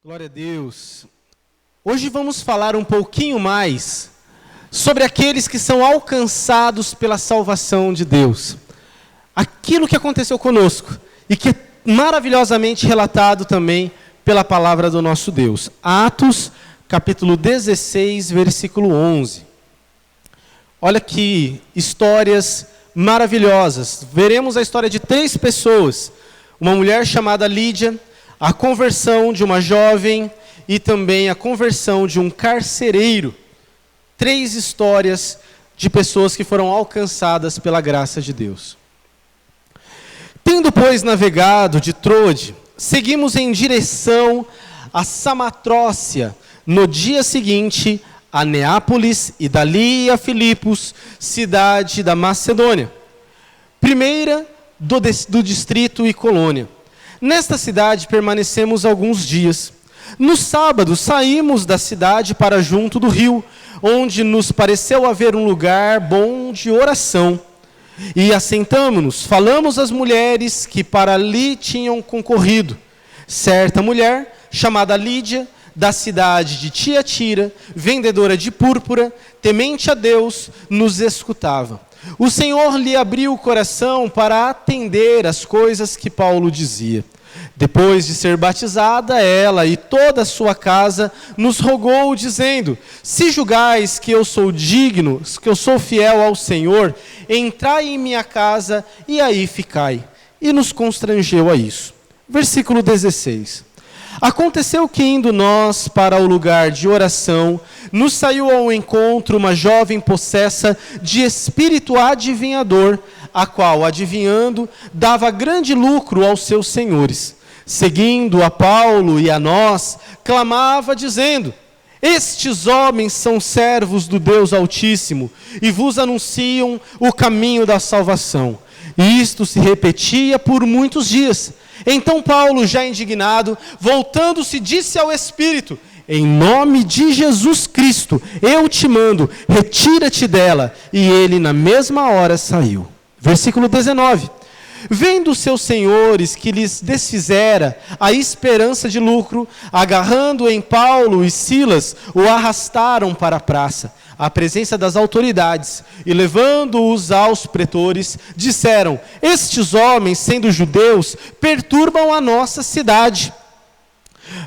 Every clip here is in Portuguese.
Glória a Deus. Hoje vamos falar um pouquinho mais sobre aqueles que são alcançados pela salvação de Deus. Aquilo que aconteceu conosco e que é maravilhosamente relatado também pela palavra do nosso Deus. Atos, capítulo 16, versículo 11. Olha que histórias maravilhosas. Veremos a história de 3 pessoas. Uma mulher chamada Lídia, a conversão de uma jovem e também a conversão de um carcereiro. 3 histórias de pessoas que foram alcançadas pela graça de Deus. Tendo, pois, navegado de Troade, seguimos em direção a Samatrócia. No dia seguinte, a Neápolis e dali a Filipos, cidade da Macedônia, primeira do distrito e colônia. Nesta cidade permanecemos alguns dias. No sábado saímos da cidade para junto do rio, onde nos pareceu haver um lugar bom de oração. E assentamo-nos, falamos às mulheres que para ali tinham concorrido. Certa mulher, chamada Lídia, da cidade de Tiatira, vendedora de púrpura, temente a Deus, nos escutava. O Senhor lhe abriu o coração para atender às coisas que Paulo dizia. Depois de ser batizada, ela e toda a sua casa nos rogou, dizendo: se julgais que eu sou digno, que eu sou fiel ao Senhor, entrai em minha casa e aí ficai. E nos constrangeu a isso. Versículo 16. Aconteceu que, indo nós para o lugar de oração, nos saiu ao encontro uma jovem possessa de espírito adivinhador, a qual, adivinhando, dava grande lucro aos seus senhores. Seguindo a Paulo e a nós, clamava dizendo: estes homens são servos do Deus Altíssimo e vos anunciam o caminho da salvação. E isto se repetia por muitos dias. Então Paulo, já indignado, voltando-se, disse ao Espírito: em nome de Jesus Cristo, eu te mando, retira-te dela. E ele na mesma hora saiu. Versículo 19. Vendo os seus senhores que lhes desfizera a esperança de lucro, agarrando em Paulo e Silas, o arrastaram para a praça, à presença das autoridades, e levando-os aos pretores, disseram: estes homens, sendo judeus, perturbam a nossa cidade,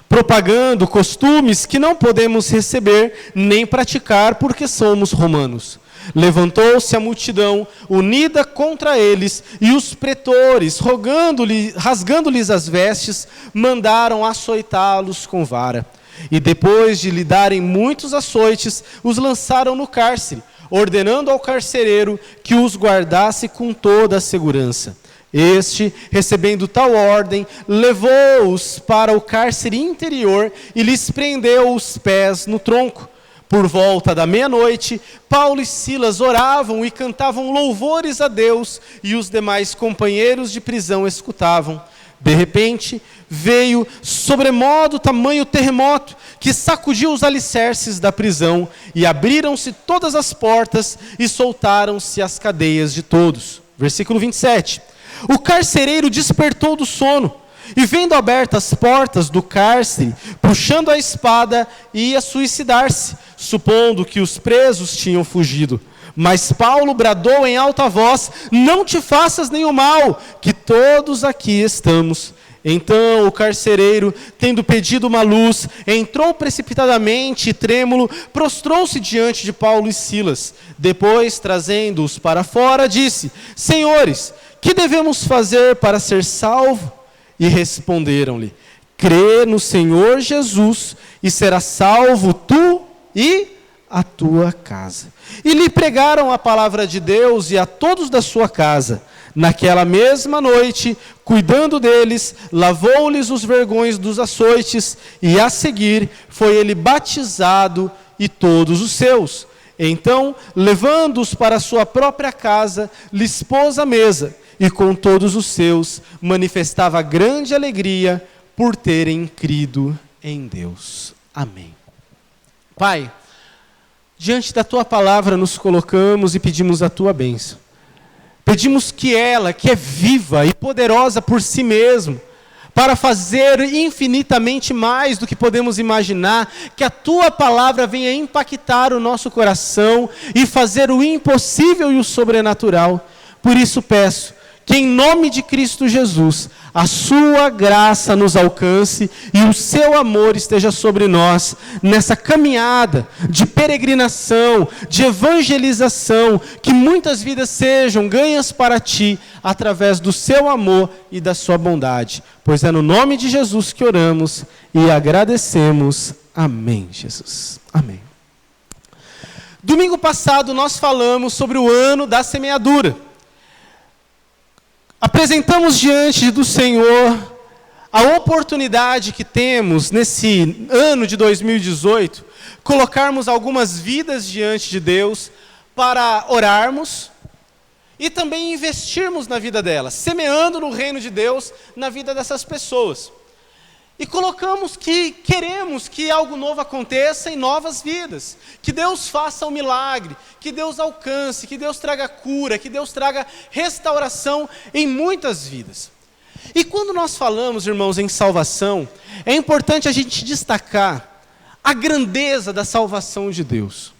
propagando costumes que não podemos receber nem praticar porque somos romanos. Levantou-se a multidão, unida contra eles, e os pretores, rasgando-lhes as vestes, mandaram açoitá-los com vara. E depois de lhe darem muitos açoites, os lançaram no cárcere, ordenando ao carcereiro que os guardasse com toda a segurança. Este, recebendo tal ordem, levou-os para o cárcere interior e lhes prendeu os pés no tronco. Por volta da meia-noite, Paulo e Silas oravam e cantavam louvores a Deus, e os demais companheiros de prisão escutavam. De repente, veio sobremodo tamanho terremoto, que sacudiu os alicerces da prisão, e abriram-se todas as portas, e soltaram-se as cadeias de todos. Versículo 27. O carcereiro despertou do sono, e vendo abertas as portas do cárcere, puxando a espada, ia suicidar-se, supondo que os presos tinham fugido. Mas Paulo bradou em alta voz: não te faças nenhum mal, que todos aqui estamos. Então o carcereiro, tendo pedido uma luz, entrou precipitadamente e trêmulo, prostrou-se diante de Paulo e Silas. Depois, trazendo-os para fora, disse: senhores, que devemos fazer para ser salvo? E responderam-lhe: crê no Senhor Jesus e serás salvo tu e a tua casa. E lhe pregaram a palavra de Deus e a todos da sua casa. Naquela mesma noite, cuidando deles, lavou-lhes os vergões dos açoites, e a seguir foi ele batizado e todos os seus. Então, levando-os para sua própria casa, lhes pôs a mesa, e com todos os seus manifestava grande alegria por terem crido em Deus. Amém. Pai, diante da tua palavra nos colocamos e pedimos a tua bênção. Pedimos que ela, que é viva e poderosa por si mesma, para fazer infinitamente mais do que podemos imaginar, que a tua palavra venha impactar o nosso coração e fazer o impossível e o sobrenatural. Por isso peço que em nome de Cristo Jesus, a sua graça nos alcance e o seu amor esteja sobre nós, nessa caminhada de peregrinação, de evangelização, que muitas vidas sejam ganhas para ti, através do seu amor e da sua bondade. Pois é no nome de Jesus que oramos e agradecemos. Amém, Jesus. Amém. Domingo passado nós falamos sobre o ano da semeadura. Apresentamos diante do Senhor a oportunidade que temos nesse ano de 2018, colocarmos algumas vidas diante de Deus para orarmos e também investirmos na vida delas, semeando no reino de Deus na vida dessas pessoas. E colocamos que queremos que algo novo aconteça em novas vidas, que Deus faça um milagre, que Deus alcance, que Deus traga cura, que Deus traga restauração em muitas vidas. E quando nós falamos, irmãos, em salvação, é importante a gente destacar a grandeza da salvação de Deus.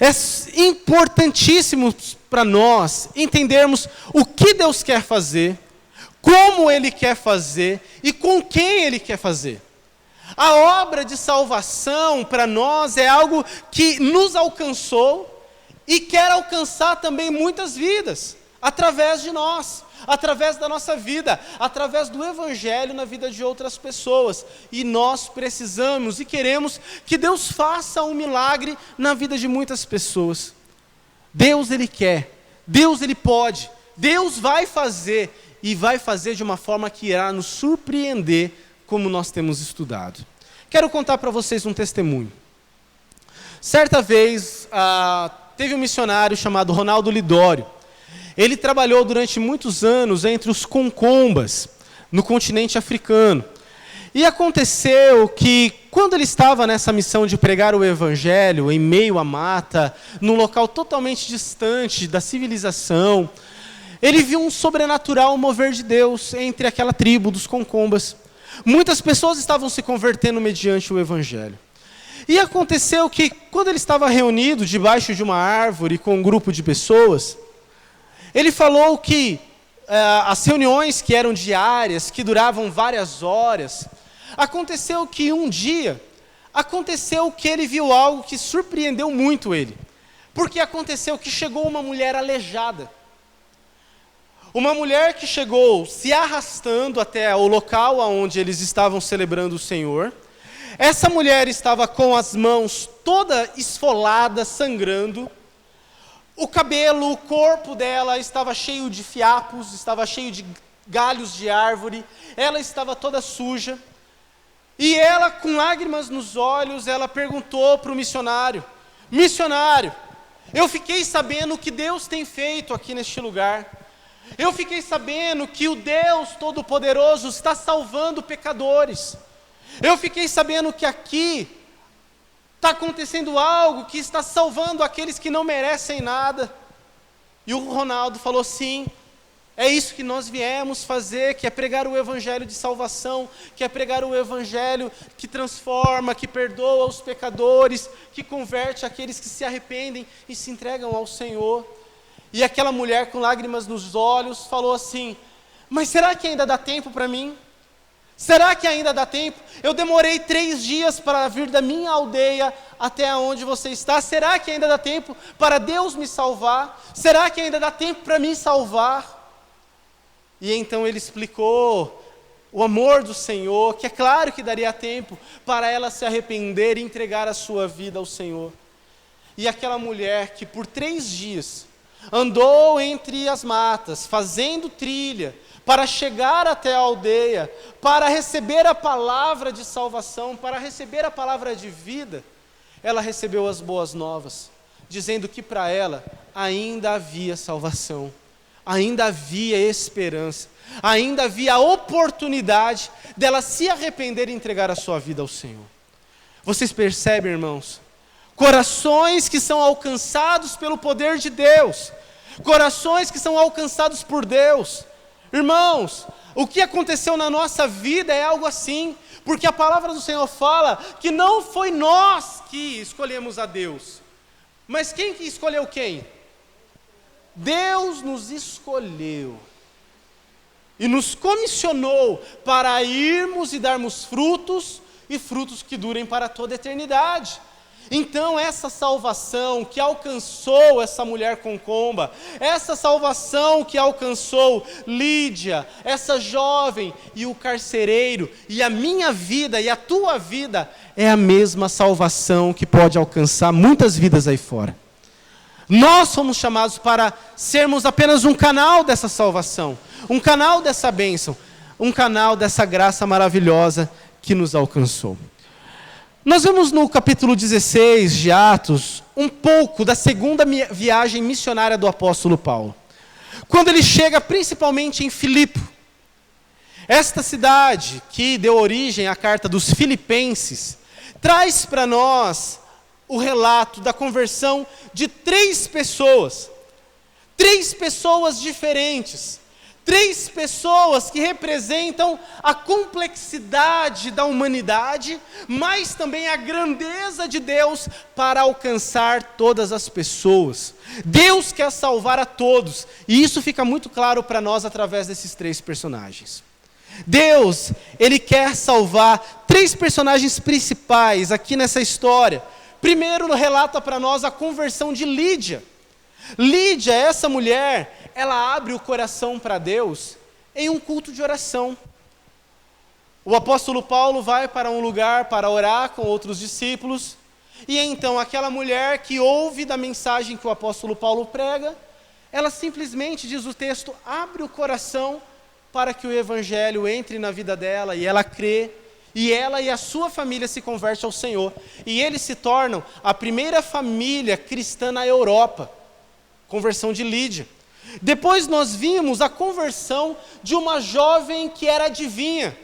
É importantíssimo para nós entendermos o que Deus quer fazer, como Ele quer fazer e com quem Ele quer fazer. A obra de salvação para nós é algo que nos alcançou e quer alcançar também muitas vidas, através de nós, através da nossa vida, através do Evangelho na vida de outras pessoas. E nós precisamos e queremos que Deus faça um milagre na vida de muitas pessoas. Deus, Ele quer, Deus, Ele pode, Deus vai fazer. E vai fazer de uma forma que irá nos surpreender, como nós temos estudado. Quero contar para vocês um testemunho. Certa vez, teve um missionário chamado Ronaldo Lidório. Ele trabalhou durante muitos anos entre os concombas, no continente africano. E aconteceu que, quando ele estava nessa missão de pregar o Evangelho, em meio à mata, num local totalmente distante da civilização, ele viu um sobrenatural mover de Deus entre aquela tribo dos concombas. Muitas pessoas estavam se convertendo mediante o Evangelho. E aconteceu que, quando ele estava reunido debaixo de uma árvore com um grupo de pessoas, ele falou que as reuniões que eram diárias, que duravam várias horas, aconteceu que um dia, ele viu algo que surpreendeu muito ele. Porque aconteceu que chegou uma mulher aleijada. Uma mulher que chegou se arrastando até o local onde eles estavam celebrando o Senhor. Essa mulher estava com as mãos toda esfolada, sangrando. O cabelo, o corpo dela estava cheio de fiapos, estava cheio de galhos de árvore. Ela estava toda suja. E ela, com lágrimas nos olhos, ela perguntou para o missionário: missionário, eu fiquei sabendo o que Deus tem feito aqui neste lugar. Eu fiquei sabendo que o Deus Todo-Poderoso está salvando pecadores. Eu fiquei sabendo que aqui está acontecendo algo que está salvando aqueles que não merecem nada. E o Ronaldo falou: sim, é isso que nós viemos fazer, que é pregar o Evangelho de salvação, que é pregar o Evangelho que transforma, que perdoa os pecadores, que converte aqueles que se arrependem e se entregam ao Senhor. E aquela mulher com lágrimas nos olhos falou assim: mas será que ainda dá tempo para mim? Será que ainda dá tempo? Eu demorei 3 dias para vir da minha aldeia até onde você está. Será que ainda dá tempo para Deus me salvar? Será que ainda dá tempo para me salvar? E então ele explicou o amor do Senhor, que é claro que daria tempo para ela se arrepender e entregar a sua vida ao Senhor. E aquela mulher que por 3 dias andou entre as matas, fazendo trilha, para chegar até a aldeia, para receber a palavra de salvação, para receber a palavra de vida, ela recebeu as boas novas, dizendo que para ela ainda havia salvação, ainda havia esperança, ainda havia a oportunidade dela se arrepender e entregar a sua vida ao Senhor. Vocês percebem, irmãos? Corações que são alcançados pelo poder de Deus, corações que são alcançados por Deus, Irmãos, o que aconteceu na nossa vida é algo assim, porque a palavra do Senhor fala que não foi nós que escolhemos a Deus, mas quem que escolheu quem? Deus nos escolheu e nos comissionou para irmos e darmos frutos, e frutos que durem para toda a eternidade. Então essa salvação que alcançou essa mulher concomba, essa salvação que alcançou Lídia, essa jovem e o carcereiro, e a minha vida e a tua vida, é a mesma salvação que pode alcançar muitas vidas aí fora. Nós somos chamados para sermos apenas um canal dessa salvação, um canal dessa bênção, um canal dessa graça maravilhosa que nos alcançou. Nós vemos no capítulo 16 de Atos, um pouco da segunda viagem missionária do apóstolo Paulo. Quando ele chega principalmente em Filipe, esta cidade que deu origem à carta dos Filipenses, traz para nós o relato da conversão de 3 pessoas diferentes, 3 pessoas que representam a complexidade da humanidade, mas também a grandeza de Deus para alcançar todas as pessoas. Deus quer salvar a todos, e isso fica muito claro para nós através desses 3 personagens. Deus, Ele quer salvar 3 personagens principais aqui nessa história. Primeiro, relata para nós a conversão de Lídia. Lídia, essa mulher, ela abre o coração para Deus em um culto de oração. O apóstolo Paulo vai para um lugar para orar com outros discípulos, e então aquela mulher que ouve da mensagem que o apóstolo Paulo prega, ela simplesmente, diz o texto, abre o coração para que o evangelho entre na vida dela, e ela crê, e ela e a sua família se convertem ao Senhor, e eles se tornam a primeira família cristã na Europa. Conversão de Lídia. Depois nós vimos a conversão de uma jovem que era adivinha.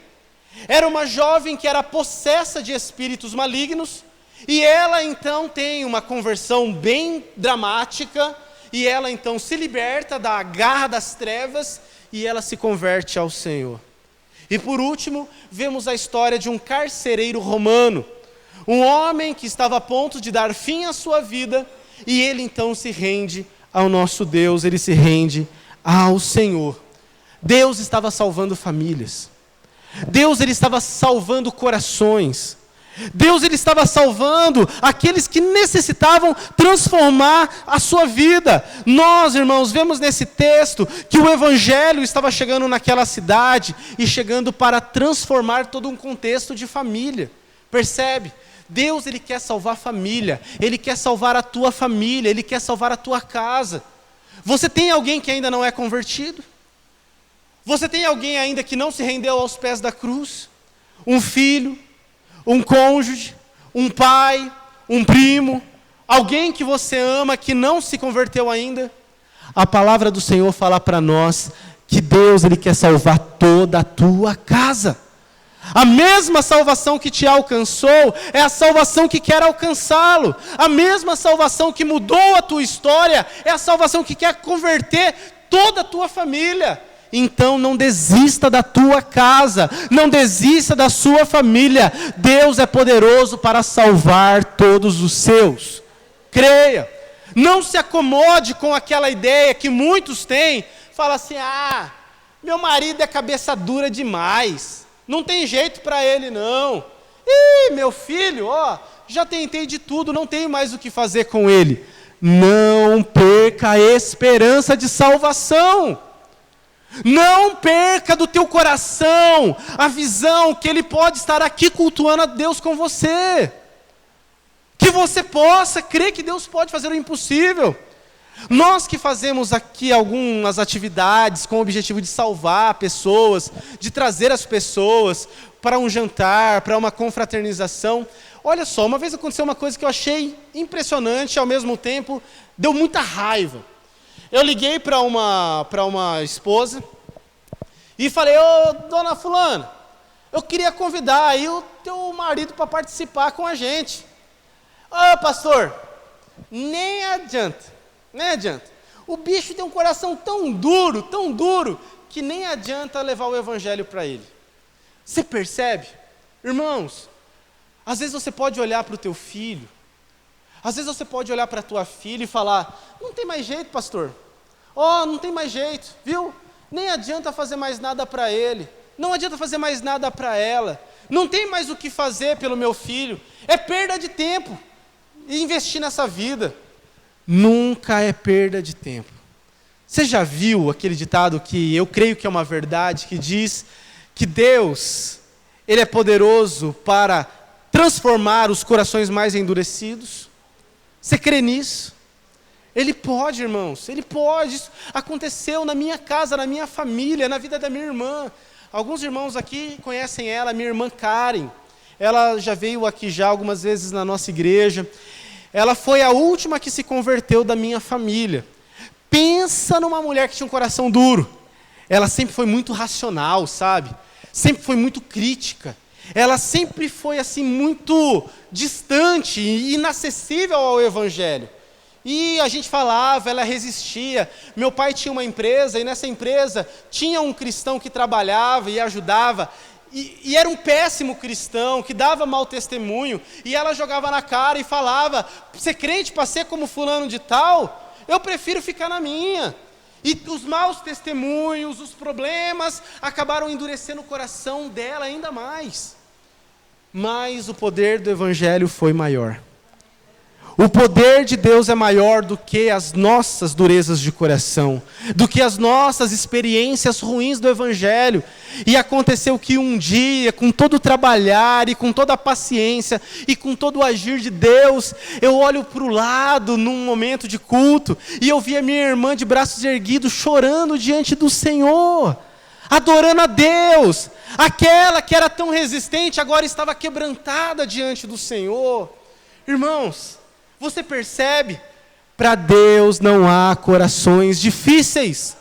Era uma jovem que era possessa de espíritos malignos, e ela então tem uma conversão bem dramática, e ela então se liberta da garra das trevas, e ela se converte ao Senhor. E por último, vemos a história de um carcereiro romano, um homem que estava a ponto de dar fim à sua vida, e ele então se rende ao nosso Deus, ele se rende ao Senhor. Deus estava salvando famílias. Deus, ele estava salvando corações. Deus, ele estava salvando aqueles que necessitavam transformar a sua vida. Nós, irmãos, vemos nesse texto que o evangelho estava chegando naquela cidade e chegando para transformar todo um contexto de família. Percebe? Deus, ele quer salvar a família, Ele quer salvar a tua família, Ele quer salvar a tua casa. Você tem alguém que ainda não é convertido? Você tem alguém ainda que não se rendeu aos pés da cruz? Um filho, um cônjuge, um pai, um primo, alguém que você ama que não se converteu ainda? A palavra do Senhor fala para nós que Deus, ele quer salvar toda a tua casa. A mesma salvação que te alcançou é a salvação que quer alcançá-lo. A mesma salvação que mudou a tua história é a salvação que quer converter toda a tua família. Então não desista da tua casa, não desista da sua família. Deus é poderoso para salvar todos os seus. Creia. Não se acomode com aquela ideia que muitos têm. Fala assim, meu marido é cabeça dura demais. Não tem jeito para ele não. Meu filho, já tentei de tudo, não tenho mais o que fazer com ele. Não perca a esperança de salvação. Não perca do teu coração a visão que ele pode estar aqui cultuando a Deus com você. Que você possa crer que Deus pode fazer o impossível. Nós que fazemos aqui algumas atividades com o objetivo de salvar pessoas, de trazer as pessoas para um jantar, para uma confraternização. Olha só, uma vez aconteceu uma coisa que eu achei impressionante e ao mesmo tempo deu muita raiva. Eu liguei para uma esposa e falei, dona fulana, eu queria convidar aí o teu marido para participar com a gente. Pastor, nem adianta. O bicho tem um coração tão duro, que nem adianta levar o evangelho para ele. Você percebe? Irmãos, às vezes você pode olhar para o teu filho, às vezes você pode olhar para a tua filha e falar, não tem mais jeito, pastor. Não tem mais jeito, viu? Nem adianta fazer mais nada para ele, não adianta fazer mais nada para ela, não tem mais o que fazer pelo meu filho, é perda de tempo e investir nessa vida. Nunca é perda de tempo. Você já viu aquele ditado que eu creio que é uma verdade, que diz que Deus, Ele é poderoso para transformar os corações mais endurecidos? Você crê nisso? Ele pode, irmãos, Ele pode. Isso aconteceu na minha casa, na minha família, na vida da minha irmã. Alguns irmãos aqui conhecem ela, minha irmã Karen. Ela já veio aqui já algumas vezes na nossa igreja. Ela foi a última que se converteu da minha família. Pensa numa mulher que tinha um coração duro. Ela sempre foi muito racional, sabe? Sempre foi muito crítica. Ela sempre foi assim muito distante e inacessível ao evangelho. E a gente falava, ela resistia. Meu pai tinha uma empresa e nessa empresa tinha um cristão que trabalhava e ajudava. E era um péssimo cristão, que dava mau testemunho. E ela jogava na cara e falava, ser crente para ser como fulano de tal, eu prefiro ficar na minha. E os maus testemunhos, os problemas, acabaram endurecendo o coração dela ainda mais. Mas o poder do evangelho foi maior. O poder de Deus é maior do que as nossas durezas de coração, do que as nossas experiências ruins do evangelho. E aconteceu que um dia, com todo o trabalhar e com toda a paciência e com todo o agir de Deus, eu olho para o lado num momento de culto e eu vi a minha irmã de braços erguidos chorando diante do Senhor, adorando a Deus. Aquela que era tão resistente agora estava quebrantada diante do Senhor. Irmãos, você percebe? Para Deus não há corações difíceis.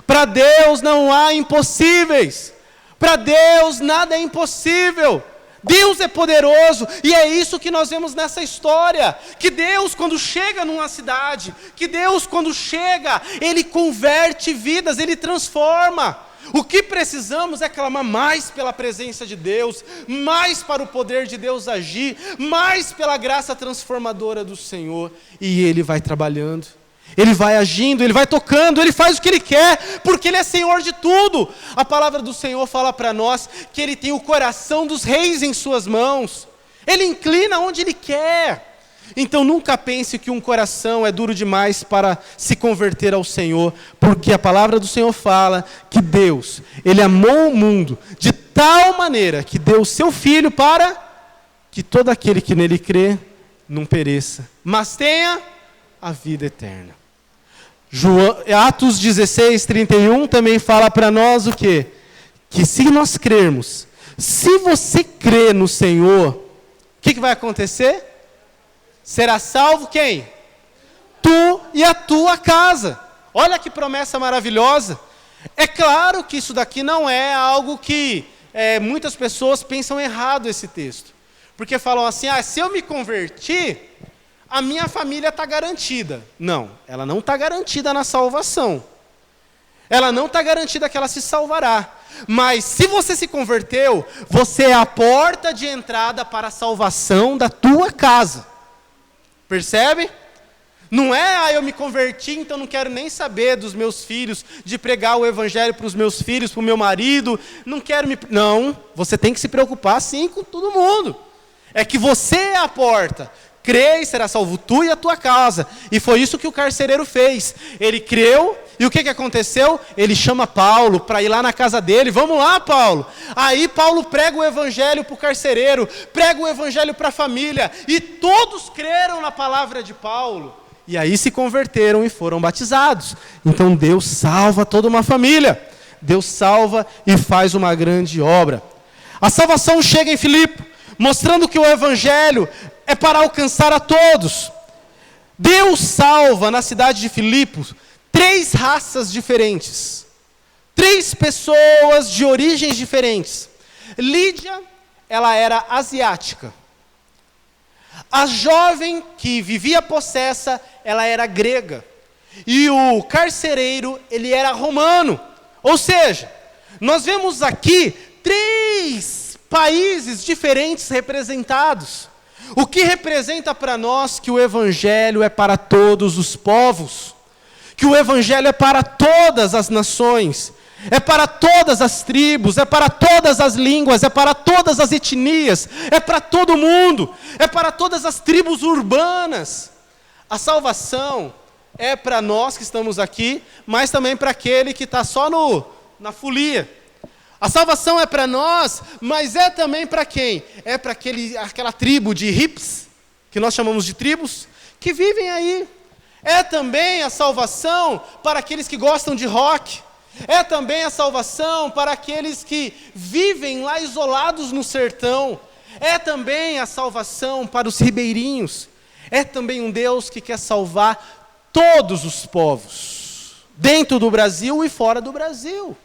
Para Deus não há impossíveis. Para Deus nada é impossível. Deus é poderoso. E é isso que nós vemos nessa história. Que Deus, quando chega numa cidade, que Deus, quando chega, Ele converte vidas, Ele transforma. O que precisamos é clamar mais pela presença de Deus, mais para o poder de Deus agir, mais pela graça transformadora do Senhor. E Ele vai trabalhando, Ele vai agindo, Ele vai tocando, Ele faz o que Ele quer, porque Ele é Senhor de tudo. A palavra do Senhor fala para nós que Ele tem o coração dos reis em suas mãos. Ele inclina onde Ele quer. Então nunca pense que um coração é duro demais para se converter ao Senhor, porque a palavra do Senhor fala que Deus, Ele amou o mundo de tal maneira que deu o seu Filho para que todo aquele que nele crê não pereça, mas tenha a vida eterna. Atos 16, 31 também fala para nós o quê? Que se nós crermos, se você crê no Senhor, o que vai acontecer? Será salvo quem? Tu e a tua casa. Olha que promessa maravilhosa. É claro que isso daqui não é algo que muitas pessoas pensam errado esse texto. Porque falam assim, se eu me converter, a minha família está garantida. Não, ela não está garantida na salvação. Ela não está garantida que ela se salvará. Mas se você se converteu, você é a porta de entrada para a salvação da tua casa. Percebe? Não é, eu me converti, então não quero nem saber dos meus filhos, de pregar o evangelho para os meus filhos, para o meu marido, Não, você tem que se preocupar sim com todo mundo. É que você é a porta. Crê e será salvo tu e a tua casa. E foi isso que o carcereiro fez. Ele creu, e o que aconteceu? Ele chama Paulo para ir lá na casa dele. Vamos lá, Paulo. Aí Paulo prega o evangelho para o carcereiro, prega o evangelho para a família, e todos creram na palavra de Paulo. E aí se converteram e foram batizados. Então Deus salva toda uma família. Deus salva e faz uma grande obra. A salvação chega em Filipe, mostrando que o evangelho é para alcançar a todos. Deus salva na cidade de Filipos 3 raças diferentes. 3 pessoas de origens diferentes. Lídia, ela era asiática. A jovem que vivia possessa, ela era grega. E o carcereiro, ele era romano. Ou seja, nós vemos aqui 3 países diferentes representados. O que representa para nós que o Evangelho é para todos os povos, que o Evangelho é para todas as nações, é para todas as tribos, é para todas as línguas, é para todas as etnias, é para todo mundo, é para todas as tribos urbanas. A salvação é para nós que estamos aqui, mas também para aquele que está só na folia. A salvação é para nós, mas é também para quem? É para aquela tribo de hippies, que nós chamamos de tribos, que vivem aí. É também a salvação para aqueles que gostam de rock. É também a salvação para aqueles que vivem lá isolados no sertão. É também a salvação para os ribeirinhos. É também um Deus que quer salvar todos os povos, dentro do Brasil e fora do Brasil.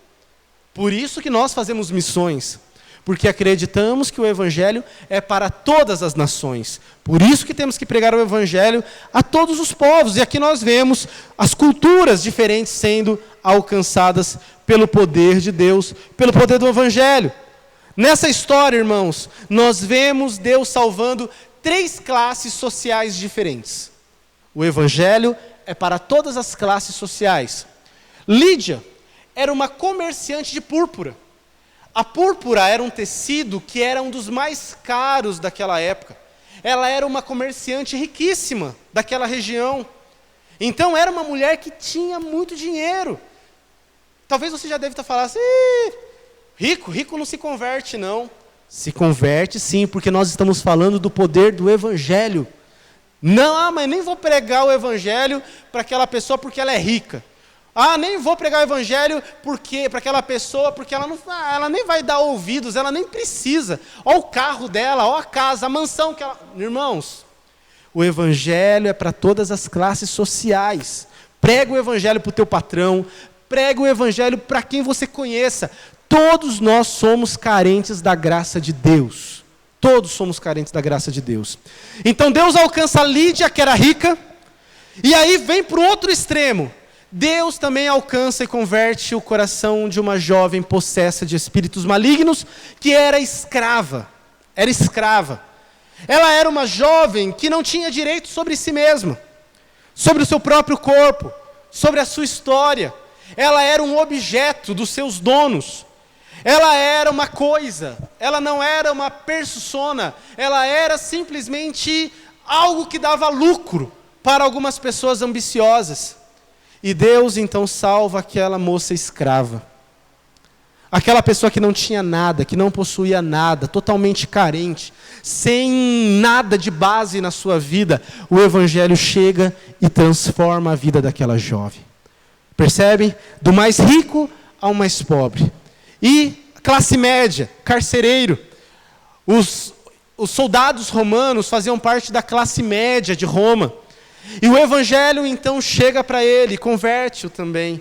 Por isso que nós fazemos missões, porque acreditamos que o Evangelho é para todas as nações. Por isso que temos que pregar o Evangelho a todos os povos. E aqui nós vemos as culturas diferentes sendo alcançadas pelo poder de Deus, pelo poder do Evangelho. Nessa história, irmãos, nós vemos Deus salvando 3 classes sociais diferentes. O Evangelho é para todas as classes sociais. Lídia era uma comerciante de púrpura. A púrpura era um tecido que era um dos mais caros daquela época. Ela era uma comerciante riquíssima daquela região. Então era uma mulher que tinha muito dinheiro. Talvez você já deve estar falando assim, rico não se converte não. Se converte sim, porque nós estamos falando do poder do Evangelho. Não, mas nem vou pregar o Evangelho para aquela pessoa porque ela é rica. Nem vou pregar o Evangelho para aquela pessoa, porque ela nem vai dar ouvidos, ela nem precisa. Olha o carro dela, olha a casa, a mansão que ela... Irmãos, o Evangelho é para todas as classes sociais. Prega o Evangelho para o teu patrão, prega o Evangelho para quem você conheça. Todos nós somos carentes da graça de Deus. Todos somos carentes da graça de Deus. Então Deus alcança Lídia, que era rica, e aí vem para o outro extremo. Deus também alcança e converte o coração de uma jovem possessa de espíritos malignos, que era escrava. Ela era uma jovem que não tinha direito sobre si mesma, sobre o seu próprio corpo, sobre a sua história. Ela era um objeto dos seus donos. Ela era uma coisa, ela não era uma persona, ela era simplesmente algo que dava lucro para algumas pessoas ambiciosas. E Deus então salva aquela moça escrava. Aquela pessoa que não tinha nada, que não possuía nada, totalmente carente, sem nada de base na sua vida. O Evangelho chega e transforma a vida daquela jovem. Percebem? Do mais rico ao mais pobre. E classe média, carcereiro. Os soldados romanos faziam parte da classe média de Roma. E o Evangelho então chega para ele, converte-o também.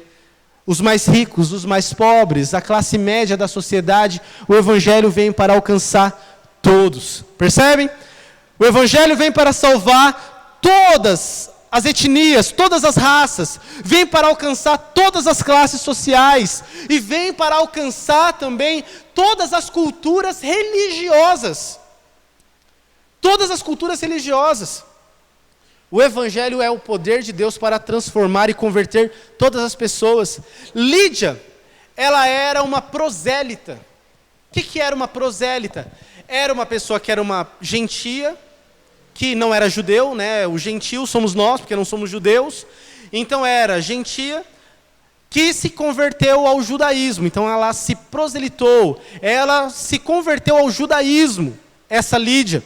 Os mais ricos, os mais pobres, a classe média da sociedade, o Evangelho vem para alcançar todos. Percebem? O Evangelho vem para salvar todas as etnias, todas as raças, vem para alcançar todas as classes sociais, e vem para alcançar também todas as culturas religiosas. Todas as culturas religiosas. O Evangelho é o poder de Deus para transformar e converter todas as pessoas. Lídia, ela era uma prosélita. O que era uma prosélita? Era uma pessoa que era uma gentia, que não era judeu, né? O gentio somos nós, porque não somos judeus. Então era gentia, que se converteu ao judaísmo. Então ela se proselitou, ela se converteu ao judaísmo, essa Lídia.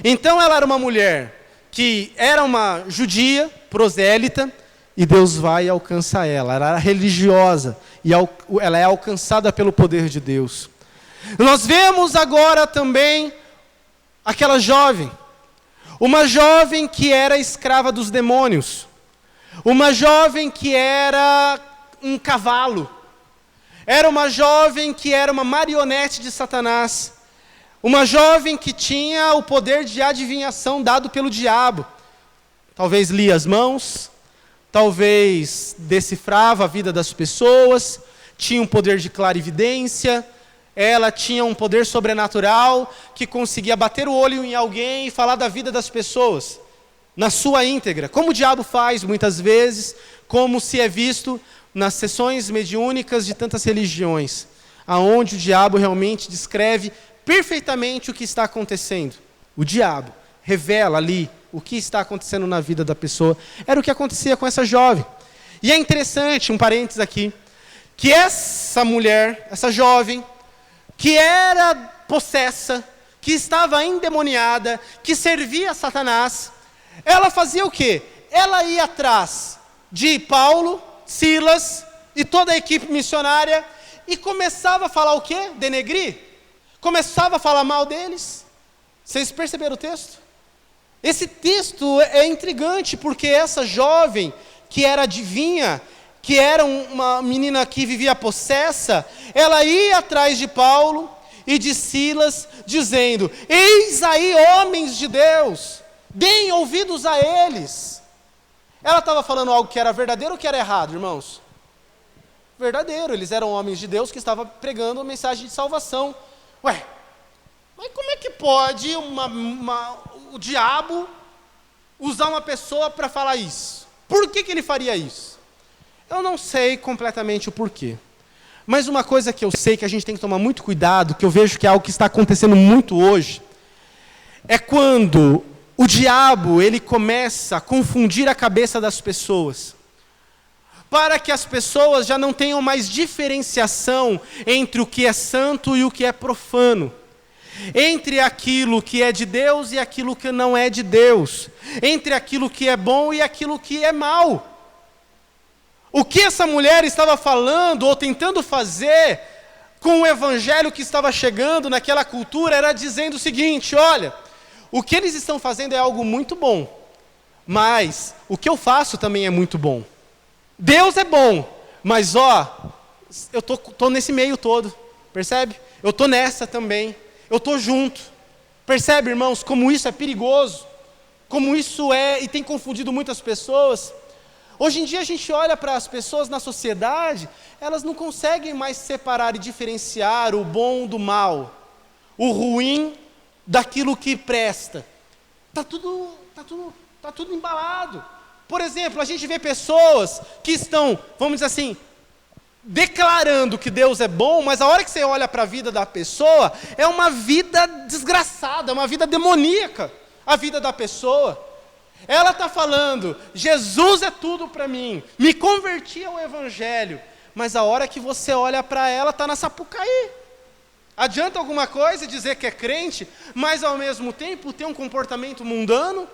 Então ela era uma mulher que era uma judia, prosélita, e Deus vai e alcança ela. Ela era religiosa, e ela é alcançada pelo poder de Deus. Nós vemos agora também aquela jovem, uma jovem que era escrava dos demônios, uma jovem que era um cavalo, era uma jovem que era uma marionete de Satanás, uma jovem que tinha o poder de adivinhação dado pelo diabo. Talvez lia as mãos, talvez decifrava a vida das pessoas, tinha um poder de clarividência, ela tinha um poder sobrenatural que conseguia bater o olho em alguém e falar da vida das pessoas, na sua íntegra, como o diabo faz muitas vezes, como se é visto nas sessões mediúnicas de tantas religiões, aonde o diabo realmente descreve perfeitamente o que está acontecendo. O diabo revela ali o que está acontecendo na vida da pessoa. Era o que acontecia com essa jovem. E é interessante, um parênteses aqui, que essa mulher, essa jovem, que era possessa, que estava endemoniada, que servia a Satanás, ela fazia o quê? Ela ia atrás de Paulo, Silas e toda a equipe missionária e começava a falar o quê? Denegrir? Começava a falar mal deles. Vocês perceberam o texto? Esse texto é intrigante porque essa jovem que era adivinha, que era uma menina que vivia possessa, ela ia atrás de Paulo e de Silas, dizendo: eis aí homens de Deus, deem ouvidos a eles. Ela estava falando algo que era verdadeiro ou que era errado, irmãos? Verdadeiro, eles eram homens de Deus que estavam pregando a mensagem de salvação. Ué, mas como é que pode o diabo usar uma pessoa para falar isso? Por que ele faria isso? Eu não sei completamente o porquê. Mas uma coisa que eu sei que a gente tem que tomar muito cuidado, que eu vejo que é algo que está acontecendo muito hoje, é quando o diabo ele começa a confundir a cabeça das pessoas, para que as pessoas já não tenham mais diferenciação entre o que é santo e o que é profano, entre aquilo que é de Deus e aquilo que não é de Deus, entre aquilo que é bom e aquilo que é mal. O que essa mulher estava falando ou tentando fazer com o evangelho que estava chegando naquela cultura era dizendo o seguinte: olha, o que eles estão fazendo é algo muito bom, mas o que eu faço também é muito bom. Deus é bom, mas eu tô nesse meio todo, percebe? Eu tô nessa também, eu tô junto. Percebe, irmãos, como isso é perigoso, como isso é e tem confundido muitas pessoas. Hoje em dia a gente olha para as pessoas na sociedade, elas não conseguem mais separar e diferenciar o bom do mal, o ruim daquilo que presta. Tá tudo embalado. Por exemplo, a gente vê pessoas que estão, vamos dizer assim, declarando que Deus é bom, mas a hora que você olha para a vida da pessoa, é uma vida desgraçada, uma vida demoníaca, a vida da pessoa. Ela está falando, Jesus é tudo para mim, me converti ao Evangelho, mas a hora que você olha para ela, está na Sapucaí. Adianta alguma coisa dizer que é crente, mas ao mesmo tempo ter um comportamento mundano?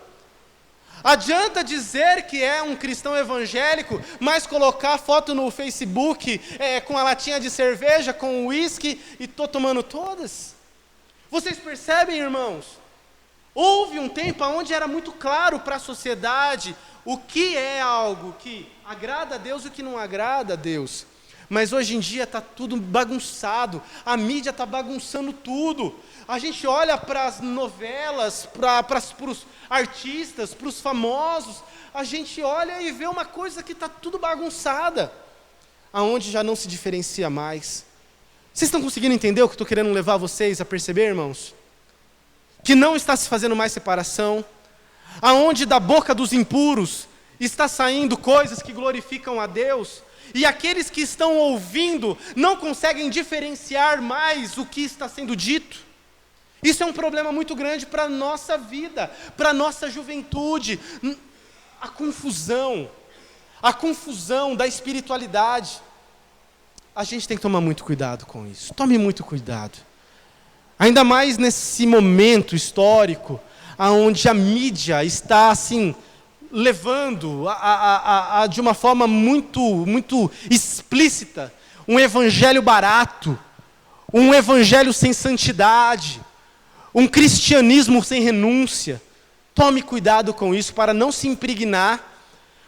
Adianta dizer que é um cristão evangélico, mas colocar foto no Facebook com a latinha de cerveja, com uísque e estou tomando todas? Vocês percebem, irmãos? Houve um tempo onde era muito claro para a sociedade o que é algo que agrada a Deus e o que não agrada a Deus. Mas hoje em dia está tudo bagunçado, a mídia está bagunçando tudo. A gente olha para as novelas, para os artistas, para os famosos, a gente olha e vê uma coisa que está tudo bagunçada, aonde já não se diferencia mais. Vocês estão conseguindo entender o que eu estou querendo levar vocês a perceber, irmãos? Que não está se fazendo mais separação, aonde da boca dos impuros está saindo coisas que glorificam a Deus, e aqueles que estão ouvindo não conseguem diferenciar mais o que está sendo dito. Isso é um problema muito grande para a nossa vida, para a nossa juventude. A confusão da espiritualidade. A gente tem que tomar muito cuidado com isso. Tome muito cuidado. Ainda mais nesse momento histórico, onde a mídia está assim, levando de uma forma muito explícita, um evangelho barato, um evangelho sem santidade, um cristianismo sem renúncia. Tome cuidado com isso, para não se impregnar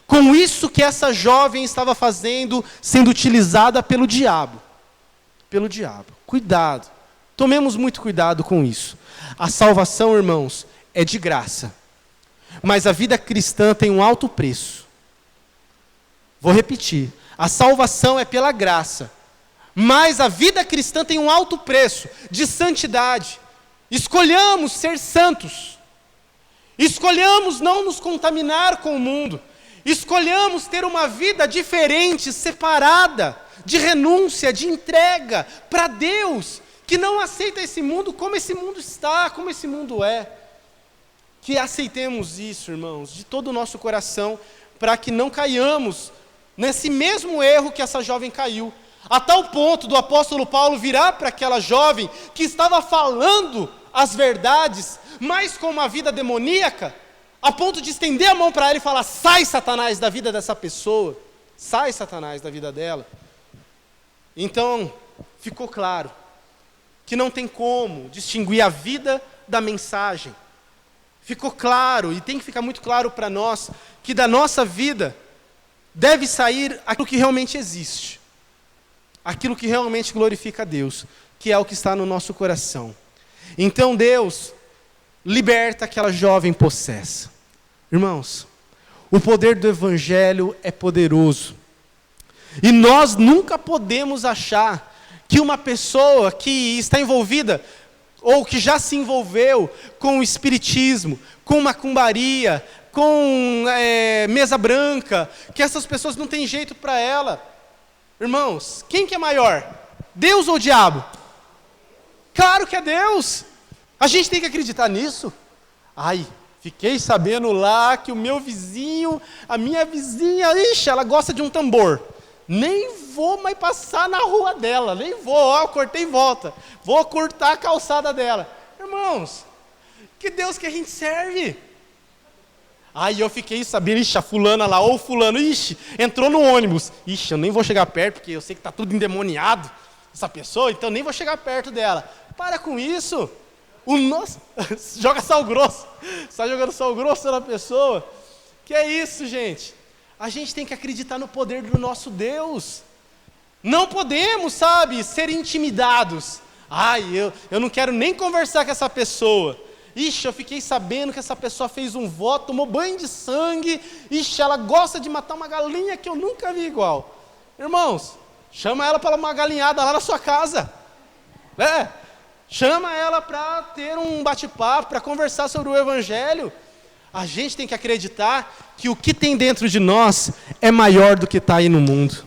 com isso que essa jovem estava fazendo, sendo utilizada pelo diabo. Pelo diabo. Cuidado. Tomemos muito cuidado com isso. A salvação, irmãos, é de graça. Mas a vida cristã tem um alto preço. Vou repetir. A salvação é pela graça. Mas a vida cristã tem um alto preço de santidade. Escolhamos ser santos. Escolhamos não nos contaminar com o mundo. Escolhamos ter uma vida diferente, separada, de renúncia, de entrega para Deus, que não aceita esse mundo como esse mundo está, como esse mundo é. Que aceitemos isso, irmãos, de todo o nosso coração, para que não caiamos nesse mesmo erro que essa jovem caiu. A tal ponto do apóstolo Paulo virar para aquela jovem que estava falando as verdades, mas com uma vida demoníaca, a ponto de estender a mão para ela e falar: sai, Satanás, da vida dessa pessoa, sai, Satanás, da vida dela. Então, ficou claro que não tem como distinguir a vida da mensagem. Ficou claro, e tem que ficar muito claro para nós, que da nossa vida deve sair aquilo que realmente existe, aquilo que realmente glorifica a Deus, que é o que está no nosso coração. Então Deus liberta aquela jovem possessa. Irmãos, o poder do Evangelho é poderoso. E nós nunca podemos achar que uma pessoa que está envolvida, ou que já se envolveu com o espiritismo, com macumbaria, com mesa branca, que essas pessoas não têm jeito para ela. Irmãos, quem que é maior? Deus ou o diabo? Claro que é Deus. A gente tem que acreditar nisso. Ai, fiquei sabendo lá que o meu vizinho, a minha vizinha, ixi, ela gosta de um tambor. Nem vou mais passar na rua dela, nem vou, ó, cortei e volta. Vou cortar a calçada dela. Irmãos, que Deus que a gente serve? Aí eu fiquei sabendo, ixi, a fulana lá, ou fulano, ixi, entrou no ônibus. Ixi, eu nem vou chegar perto, porque eu sei que está tudo endemoniado, essa pessoa, então nem vou chegar perto dela. Para com isso. O nosso... Joga sal grosso. Está jogando sal grosso na pessoa. Que é isso, gente? A gente tem que acreditar no poder do nosso Deus. Não podemos, sabe, ser intimidados. Ai, eu não quero nem conversar com essa pessoa. Ixi, eu fiquei sabendo que essa pessoa fez um voto, tomou banho de sangue. Ixi, ela gosta de matar uma galinha que eu nunca vi igual. Irmãos, chama ela para uma galinhada lá na sua casa. Chama ela para ter um bate-papo, para conversar sobre o Evangelho. A gente tem que acreditar que o que tem dentro de nós é maior do que está aí no mundo.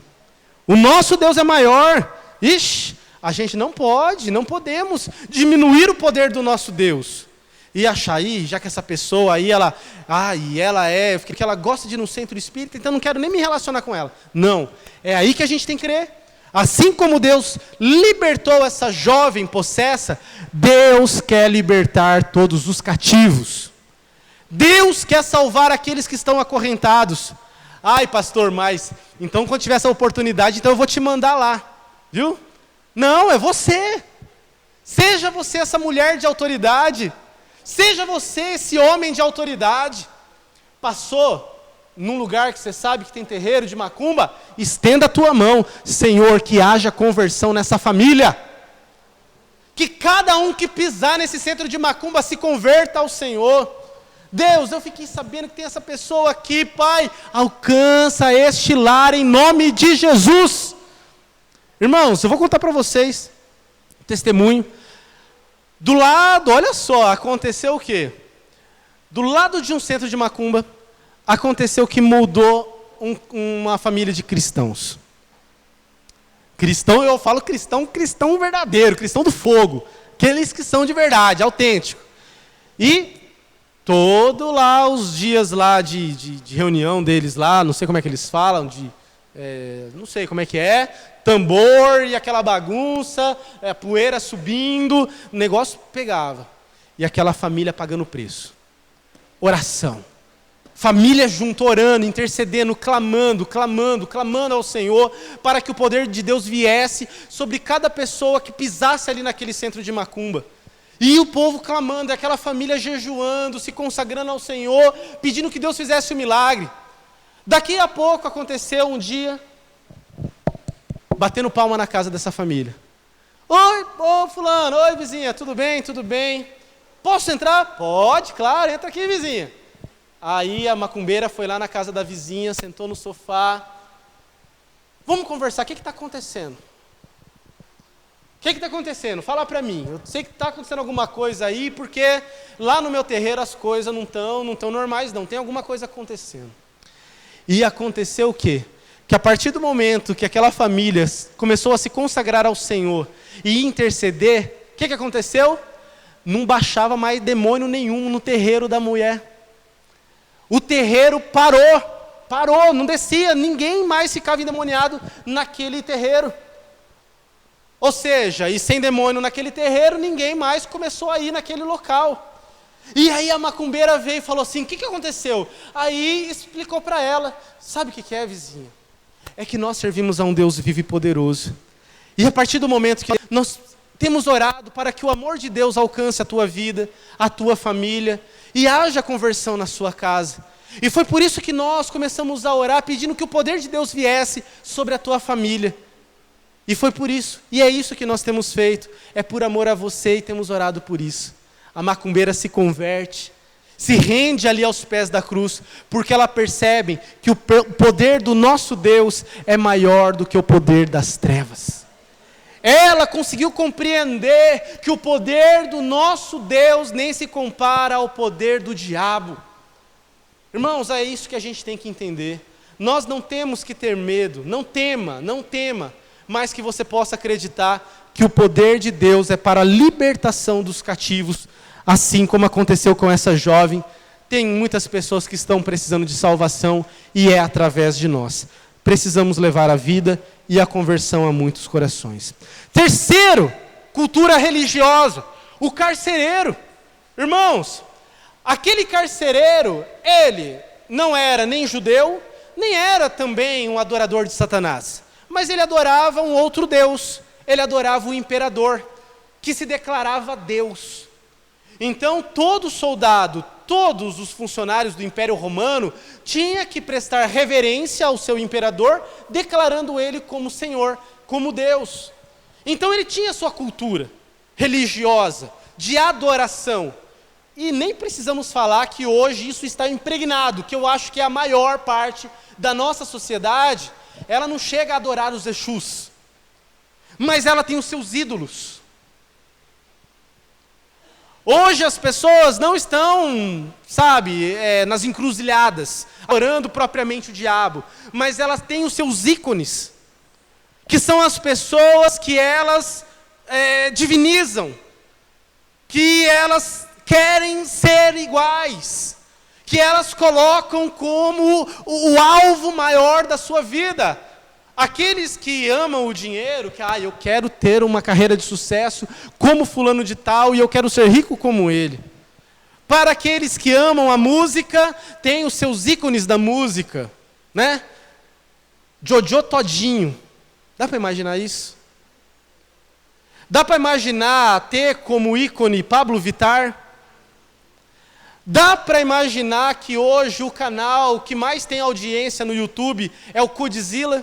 O nosso Deus é maior. Ixi, a gente não podemos diminuir o poder do nosso Deus. E achar aí, já que essa pessoa aí, porque ela gosta de ir no centro espírita, então não quero nem me relacionar com ela. Não, é aí que a gente tem que crer. Assim como Deus libertou essa jovem possessa, Deus quer libertar todos os cativos. Deus quer salvar aqueles que estão acorrentados. Ai, pastor, mas então quando tiver essa oportunidade, então eu vou te mandar lá, viu? Não, é você. Seja você essa mulher de autoridade. Seja você esse homem de autoridade. Passou num lugar que você sabe que tem terreiro de macumba, estenda a tua mão. Senhor, que haja conversão nessa família. Que cada um que pisar nesse centro de macumba se converta ao Senhor. Deus, eu fiquei sabendo que tem essa pessoa aqui, Pai. Alcança este lar em nome de Jesus. Irmãos, eu vou contar para vocês um testemunho. Do lado, olha só, aconteceu o quê? Do lado de um centro de macumba, aconteceu que mudou uma família de cristãos. Cristão, eu falo cristão verdadeiro, cristão do fogo. Aqueles que são de verdade, autêntico. E todo lá, os dias lá de reunião deles lá, não sei como é que eles falam, não sei como é que é, tambor e aquela bagunça, poeira subindo, o negócio pegava. E aquela família pagando o preço. Oração. Família junto, orando, intercedendo, clamando ao Senhor, para que o poder de Deus viesse sobre cada pessoa que pisasse ali naquele centro de macumba. E o povo clamando, aquela família jejuando, se consagrando ao Senhor, pedindo que Deus fizesse o milagre. Daqui a pouco aconteceu um dia, batendo palma na casa dessa família. Oi, fulano, oi vizinha, tudo bem, tudo bem? Posso entrar? Pode, claro, entra aqui vizinha. Aí a macumbeira foi lá na casa da vizinha, sentou no sofá. Vamos conversar, o que está acontecendo? que está acontecendo? Fala para mim. Eu sei que está acontecendo alguma coisa aí, porque lá no meu terreiro as coisas não estão normais, não. Tem alguma coisa acontecendo. E aconteceu o quê? Que a partir do momento que aquela família começou a se consagrar ao Senhor e interceder, o que aconteceu? Não baixava mais demônio nenhum no terreiro da mulher. O terreiro parou, não descia, ninguém mais ficava endemoniado naquele terreiro. Ou seja, e sem demônio naquele terreiro, ninguém mais começou a ir naquele local. E aí a macumbeira veio e falou assim, o que aconteceu? Aí explicou para ela, sabe o que é, vizinha? É que nós servimos a um Deus vivo e poderoso. E a partir do momento que nós temos orado para que o amor de Deus alcance a tua vida, a tua família, e haja conversão na sua casa. E foi por isso que nós começamos a orar, pedindo que o poder de Deus viesse sobre a tua família. E foi por isso, e é isso que nós temos feito, é por amor a você e temos orado por isso. A macumbeira se converte, se rende ali aos pés da cruz, porque ela percebe que o poder do nosso Deus é maior do que o poder das trevas. Ela conseguiu compreender que o poder do nosso Deus nem se compara ao poder do diabo. Irmãos, é isso que a gente tem que entender. Nós não temos que ter medo, não tema, mas que você possa acreditar que o poder de Deus é para a libertação dos cativos, assim como aconteceu com essa jovem. Tem muitas pessoas que estão precisando de salvação e é através de nós. Precisamos levar a vida e a conversão a muitos corações. Terceiro, cultura religiosa, o carcereiro. Irmãos, aquele carcereiro, ele não era nem judeu, nem era também um adorador de Satanás. Mas ele adorava um outro Deus, ele adorava o imperador, que se declarava Deus. Então todo soldado, todos os funcionários do Império Romano, tinha que prestar reverência ao seu imperador, declarando ele como Senhor, como Deus. Então ele tinha sua cultura religiosa, de adoração. E nem precisamos falar que hoje isso está impregnado, que eu acho que é a maior parte da nossa sociedade. Ela não chega a adorar os Exus, mas ela tem os seus ídolos. Hoje as pessoas não estão, nas encruzilhadas, adorando propriamente o diabo, mas elas têm os seus ícones, que são as pessoas que elas divinizam, que elas querem ser iguais, que elas colocam como o alvo maior da sua vida. Aqueles que amam o dinheiro, que eu quero ter uma carreira de sucesso como fulano de tal e eu quero ser rico como ele. Para aqueles que amam a música, tem os seus ícones da música, né? Jojo Todinho. Dá para imaginar isso? Dá para imaginar ter como ícone Pablo Vittar? Dá para imaginar que hoje o canal que mais tem audiência no YouTube é o Kudzilla?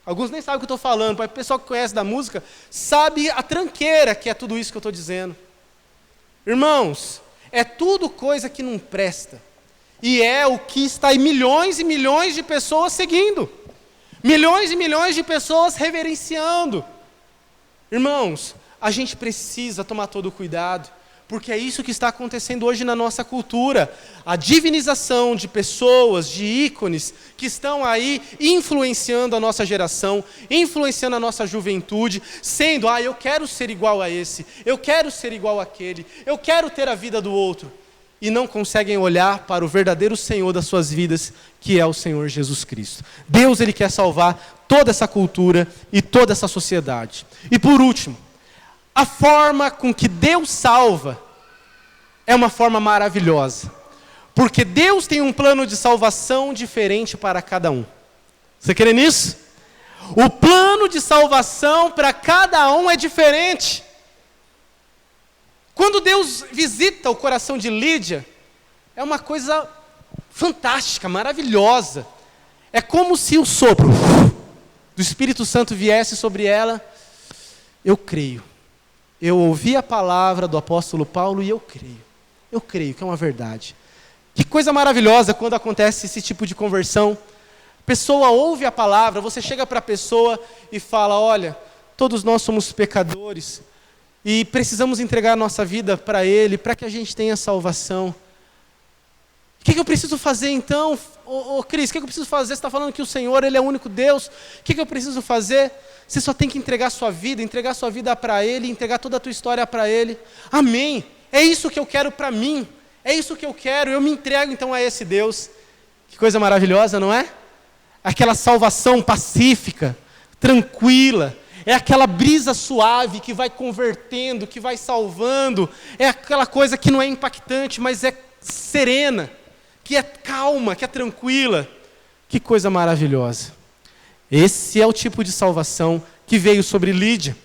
Alguns nem sabem o que eu estou falando, mas o pessoal que conhece da música sabe a tranqueira que é tudo isso que eu estou dizendo. Irmãos, é tudo coisa que não presta. E é o que está aí milhões e milhões de pessoas seguindo. Milhões e milhões de pessoas reverenciando. Irmãos, a gente precisa tomar todo o cuidado, porque é isso que está acontecendo hoje na nossa cultura. A divinização de pessoas, de ícones, que estão aí influenciando a nossa geração, influenciando a nossa juventude, sendo, eu quero ser igual a esse, eu quero ser igual àquele, eu quero ter a vida do outro. E não conseguem olhar para o verdadeiro Senhor das suas vidas, que é o Senhor Jesus Cristo. Deus, Ele quer salvar toda essa cultura e toda essa sociedade. E por último, a forma com que Deus salva é uma forma maravilhosa. Porque Deus tem um plano de salvação diferente para cada um. Você crê nisso? O plano de salvação para cada um é diferente. Quando Deus visita o coração de Lídia, é uma coisa fantástica, maravilhosa. É como se o sopro do Espírito Santo viesse sobre ela. Eu creio. Eu ouvi a palavra do apóstolo Paulo e eu creio. Eu creio que é uma verdade. Que coisa maravilhosa quando acontece esse tipo de conversão. A pessoa ouve a palavra, você chega para a pessoa e fala, olha, Todos nós somos pecadores e precisamos entregar a nossa vida para Ele, para que a gente tenha salvação. O que eu preciso fazer então? Cris, o que eu preciso fazer? Você está falando que o Senhor, Ele é o único Deus. O que eu preciso fazer? Você só tem que entregar sua vida para Ele, entregar toda a tua história para Ele. Amém. É isso que eu quero para mim. É isso que eu quero. Eu me entrego então a esse Deus. Que coisa maravilhosa, não é? Aquela salvação pacífica, tranquila. É aquela brisa suave que vai convertendo, que vai salvando. É aquela coisa que não é impactante, mas é serena, que é calma, que é tranquila. Que coisa maravilhosa. Esse é o tipo de salvação que veio sobre Lídia.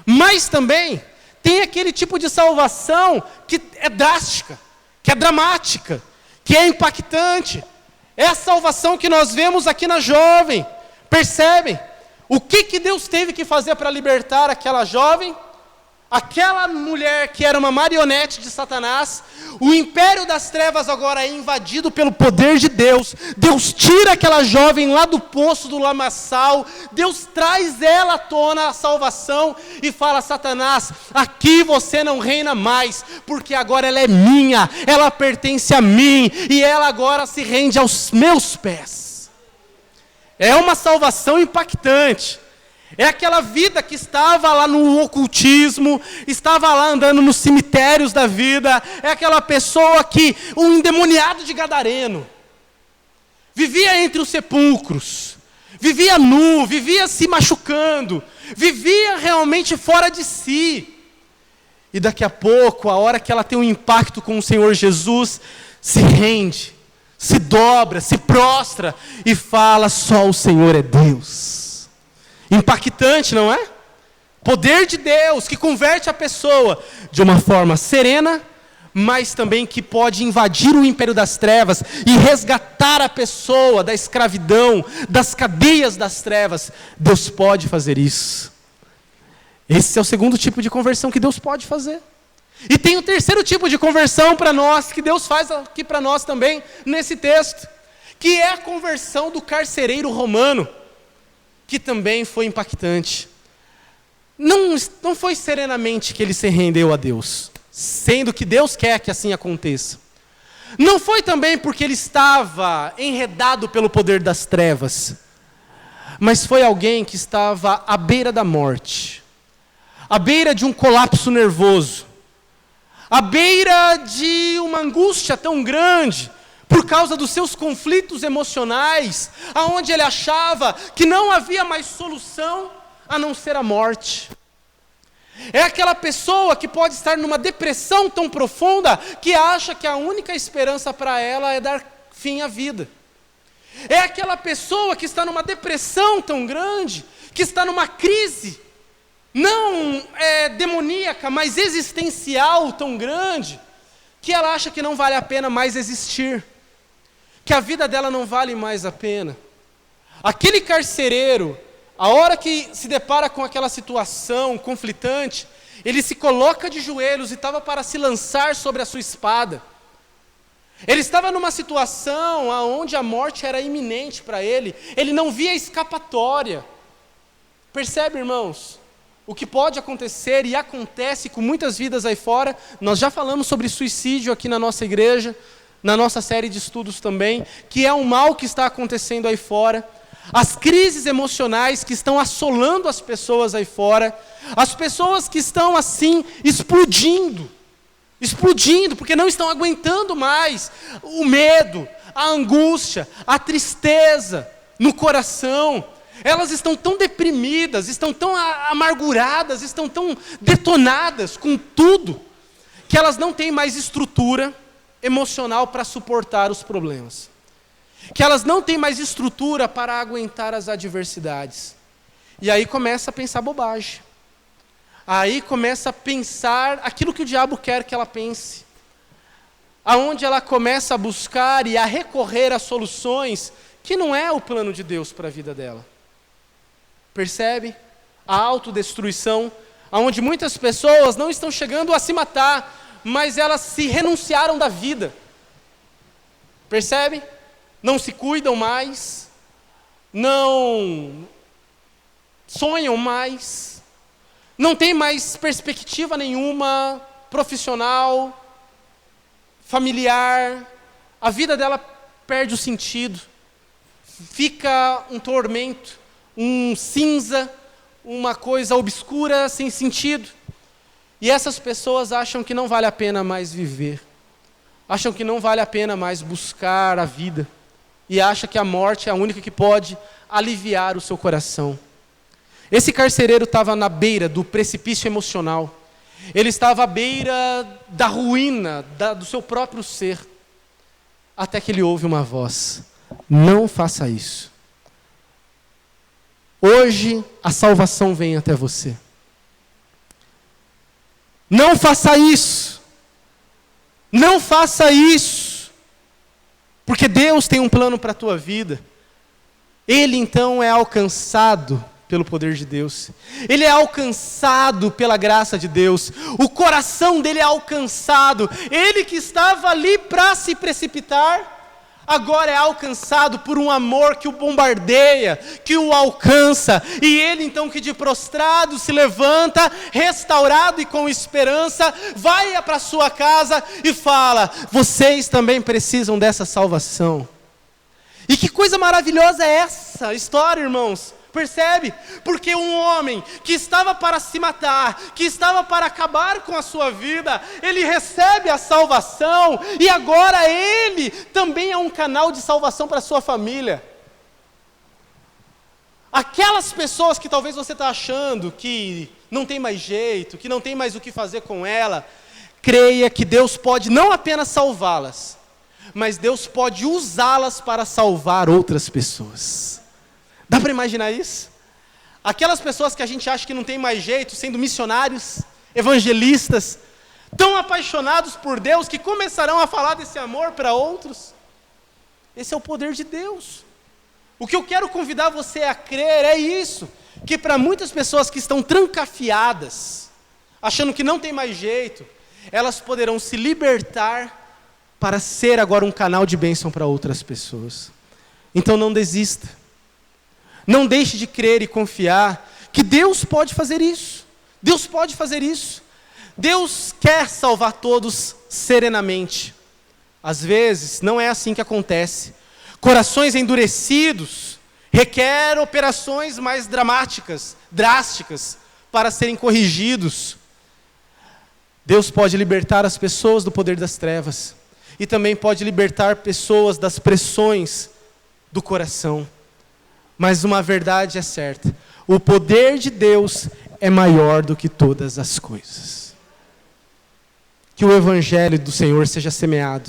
Mas também tem aquele tipo de salvação que é drástica, que é dramática, que é impactante. É a salvação que nós vemos aqui na jovem. Percebem? O que Deus teve que fazer para libertar aquela jovem? Aquela mulher que era uma marionete de Satanás, o império das trevas agora é invadido pelo poder de Deus. Deus tira aquela jovem lá do poço do lamaçal, Deus traz ela à tona, a salvação, e fala: Satanás, aqui você não reina mais, porque agora ela é minha, ela pertence a mim, e ela agora se rende aos meus pés. É uma salvação impactante. É aquela vida que estava lá no ocultismo, estava lá andando nos cemitérios da vida. É aquela pessoa que, um endemoniado de gadareno, vivia entre os sepulcros, vivia nu, vivia se machucando, vivia realmente fora de si. E daqui a pouco, a hora que ela tem um impacto com o Senhor Jesus, se rende, se dobra, se prostra e fala: só o Senhor é Deus. Impactante, não é? Poder de Deus que converte a pessoa de uma forma serena, mas também que pode invadir o império das trevas e resgatar a pessoa da escravidão, das cadeias das trevas. Deus pode fazer isso. Esse é o segundo tipo de conversão que Deus pode fazer. E tem o terceiro tipo de conversão para nós, que Deus faz aqui para nós também, nesse texto, que é a conversão do carcereiro romano, que também foi impactante. Não foi serenamente que ele se rendeu a Deus, sendo que Deus quer que assim aconteça. Não foi também porque ele estava enredado pelo poder das trevas, mas foi alguém que estava à beira da morte, à beira de um colapso nervoso, à beira de uma angústia tão grande, por causa dos seus conflitos emocionais, aonde ele achava que não havia mais solução a não ser a morte. É aquela pessoa que pode estar numa depressão tão profunda que acha que a única esperança para ela é dar fim à vida. É aquela pessoa que está numa depressão tão grande, que está numa crise, não demoníaca, mas existencial tão grande, que ela acha que não vale a pena mais existir, que a vida dela não vale mais a pena. Aquele carcereiro, a hora que se depara com aquela situação conflitante, ele se coloca de joelhos e estava para se lançar sobre a sua espada. Ele estava numa situação onde a morte era iminente para ele, ele não via escapatória. Percebe, irmãos? O que pode acontecer e acontece com muitas vidas aí fora. Nós já falamos sobre suicídio aqui na nossa igreja, na nossa série de estudos também, que é um mal que está acontecendo aí fora, as crises emocionais que estão assolando as pessoas aí fora, as pessoas que estão assim explodindo, porque não estão aguentando mais o medo, a angústia, a tristeza no coração. Elas estão tão deprimidas, estão tão amarguradas, estão tão detonadas com tudo, que elas não têm mais estrutura emocional para suportar os problemas, que elas não têm mais estrutura para aguentar as adversidades. E aí começa a pensar bobagem, aí começa a pensar aquilo que o diabo quer que ela pense, aonde ela começa a buscar e a recorrer a soluções que não é o plano de Deus para a vida dela. Percebe? A autodestruição, aonde muitas pessoas não estão chegando a se matar, mas elas se renunciaram da vida. Percebe? Não se cuidam mais, não sonham mais, não tem mais perspectiva nenhuma, profissional, familiar, a vida dela perde o sentido, fica um tormento, um cinza, uma coisa obscura, sem sentido. E essas pessoas acham que não vale a pena mais viver, acham que não vale a pena mais buscar a vida, e acham que a morte é a única que pode aliviar o seu coração. Esse carcereiro estava na beira do precipício emocional, ele estava à beira da ruína do seu próprio ser, até que ele ouve uma voz: não faça isso. Hoje a salvação vem até você. Não faça isso. Não faça isso. Porque Deus tem um plano para a tua vida. Ele então é alcançado pelo poder de Deus. Ele é alcançado pela graça de Deus. O coração dele é alcançado. Ele que estava ali para se precipitar, agora é alcançado por um amor que o bombardeia, que o alcança. E ele então que de prostrado se levanta, restaurado e com esperança, vai para a sua casa e fala: vocês também precisam dessa salvação. E que coisa maravilhosa é essa história, irmãos? Percebe? Porque um homem que estava para se matar, que estava para acabar com a sua vida, ele recebe a salvação, e agora ele também é um canal de salvação para a sua família. Aquelas pessoas que talvez você está achando que não tem mais jeito, que não tem mais o que fazer com ela, creia que Deus pode não apenas salvá-las, mas Deus pode usá-las para salvar outras pessoas. Dá para imaginar isso? Aquelas pessoas que a gente acha que não tem mais jeito, sendo missionários, evangelistas, tão apaixonados por Deus, que começarão a falar desse amor para outros. Esse é o poder de Deus. O que eu quero convidar você a crer é isso, que para muitas pessoas que estão trancafiadas, achando que não tem mais jeito, elas poderão se libertar para ser agora um canal de bênção para outras pessoas. Então não desista. Não deixe de crer e confiar que Deus pode fazer isso. Deus pode fazer isso. Deus quer salvar todos serenamente. Às vezes, não é assim que acontece. Corações endurecidos requerem operações mais dramáticas, drásticas, para serem corrigidos. Deus pode libertar as pessoas do poder das trevas. E também pode libertar pessoas das pressões do coração. Mas uma verdade é certa: o poder de Deus é maior do que todas as coisas. Que o Evangelho do Senhor seja semeado.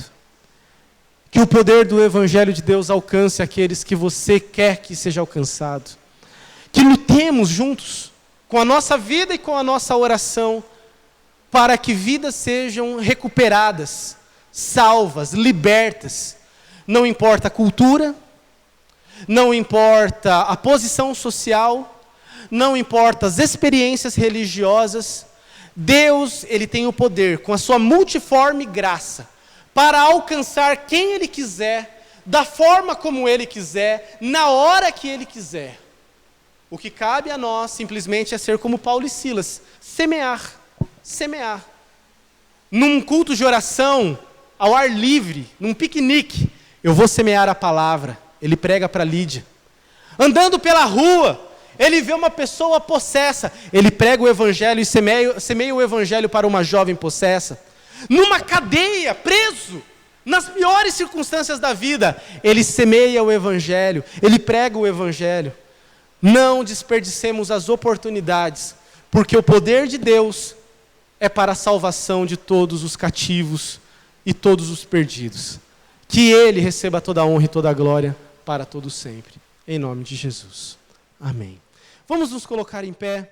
Que o poder do Evangelho de Deus alcance aqueles que você quer que seja alcançado. Que lutemos juntos, com a nossa vida e com a nossa oração, para que vidas sejam recuperadas, salvas, libertas. Não importa a cultura, não importa a posição social, não importa as experiências religiosas, Deus, Ele tem o poder, com a sua multiforme graça, para alcançar quem Ele quiser, da forma como Ele quiser, na hora que Ele quiser. O que cabe a nós, simplesmente, é ser como Paulo e Silas, semear. Num culto de oração, ao ar livre, num piquenique, eu vou semear a palavra. Ele prega para Lídia. Andando pela rua, ele vê uma pessoa possessa. Ele prega o evangelho e semeia o evangelho para uma jovem possessa. Numa cadeia, preso, nas piores circunstâncias da vida, ele semeia o evangelho, ele prega o evangelho. Não desperdicemos as oportunidades, porque o poder de Deus é para a salvação de todos os cativos e todos os perdidos. Que Ele receba toda a honra e toda a glória para todo sempre. Em nome de Jesus. Amém. Vamos nos colocar em pé.